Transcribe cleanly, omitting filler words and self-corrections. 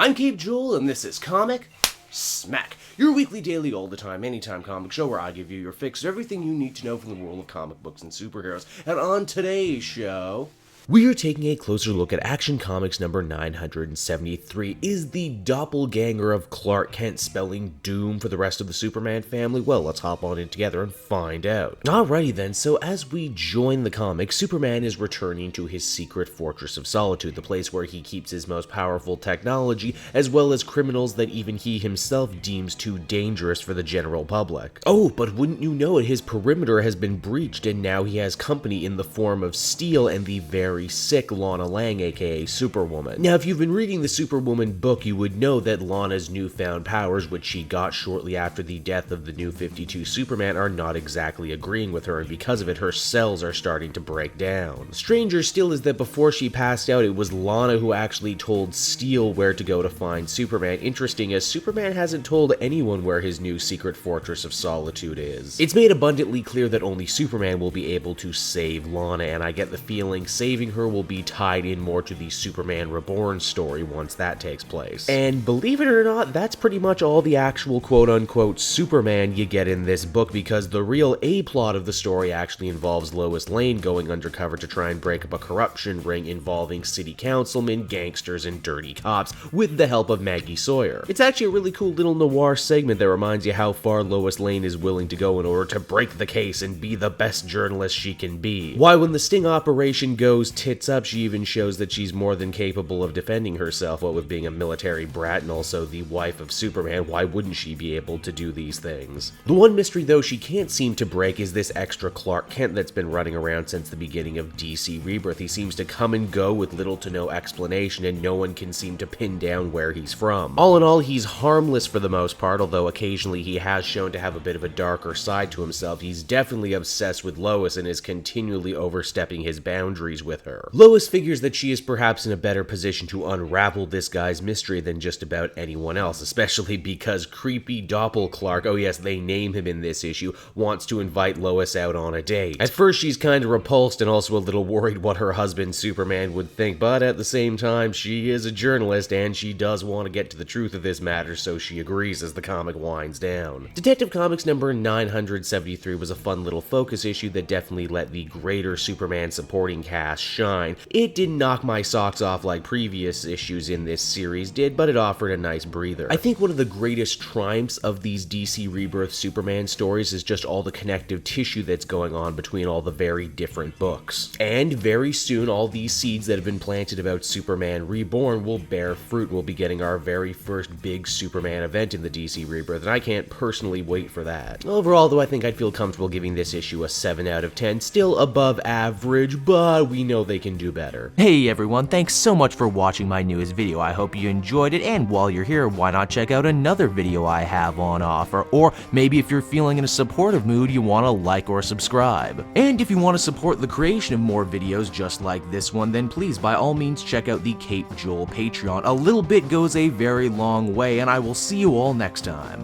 I'm Cape Joel, and this is Comic Smack, your weekly, daily, all the time, anytime comic show where I give you your fix of everything you need to know from the world of comic books and superheroes. And on today's show, we are taking a closer look at Action Comics number 973. Is the doppelganger of Clark Kent spelling doom for the rest of the Superman family? Well, let's hop on in together and find out. Alrighty then, so as we join the comic, Superman is returning to his secret fortress of solitude, the place where he keeps his most powerful technology, as well as criminals that even he himself deems too dangerous for the general public. Oh, but wouldn't you know it, his perimeter has been breached, and now he has company in the form of Steel and the very sick Lana Lang, aka Superwoman. Now, if you've been reading the Superwoman book, you would know that Lana's newfound powers, which she got shortly after the death of the New 52 Superman, are not exactly agreeing with her, and because of it, her cells are starting to break down. Stranger still is that before she passed out, it was Lana who actually told Steel where to go to find Superman. Interesting, as Superman hasn't told anyone where his new secret fortress of solitude is. It's made abundantly clear that only Superman will be able to save Lana, and I get the feeling saving her will be tied in more to the Superman Reborn story once that takes place. And believe it or not, that's pretty much all the actual quote-unquote Superman you get in this book, because the real A-plot of the story actually involves Lois Lane going undercover to try and break up a corruption ring involving city councilmen, gangsters, and dirty cops with the help of Maggie Sawyer. It's actually a really cool little noir segment that reminds you how far Lois Lane is willing to go in order to break the case and be the best journalist she can be. Why, when the sting operation goes tits up, she even shows that she's more than capable of defending herself. What with being a military brat and also the wife of Superman, why wouldn't she be able to do these things? The one mystery though she can't seem to break is this extra Clark Kent that's been running around since the beginning of DC Rebirth. He seems to come and go with little to no explanation, and no one can seem to pin down where he's from. All in all, he's harmless for the most part, although occasionally he has shown to have a bit of a darker side to himself. He's definitely obsessed with Lois and is continually overstepping his boundaries with her. Lois figures that she is perhaps in a better position to unravel this guy's mystery than just about anyone else, especially because creepy Doppel Clark, oh yes, they name him in this issue, wants to invite Lois out on a date. At first she's kind of repulsed and also a little worried what her husband Superman would think, but at the same time she is a journalist and she does want to get to the truth of this matter, so she agrees as the comic winds down. Detective Comics number 973 was a fun little focus issue that definitely let the greater Superman supporting cast shine. It didn't knock my socks off like previous issues in this series did, but it offered a nice breather. I think one of the greatest triumphs of these DC Rebirth Superman stories is just all the connective tissue that's going on between all the very different books. And very soon, all these seeds that have been planted about Superman Reborn will bear fruit. We'll be getting our very first big Superman event in the DC Rebirth, and I can't personally wait for that. Overall, though, I think I'd feel comfortable giving this issue a 7 out of 10. Still above average, but we know they can do better. Hey everyone, thanks so much for watching my newest video. I hope you enjoyed it, and while you're here, why not check out another video I have on offer, or maybe if you're feeling in a supportive mood, you want to like or subscribe. And if you want to support the creation of more videos just like this one, then please by all means check out the Cape Joel Patreon. A little bit goes a very long way, and I will see you all next time.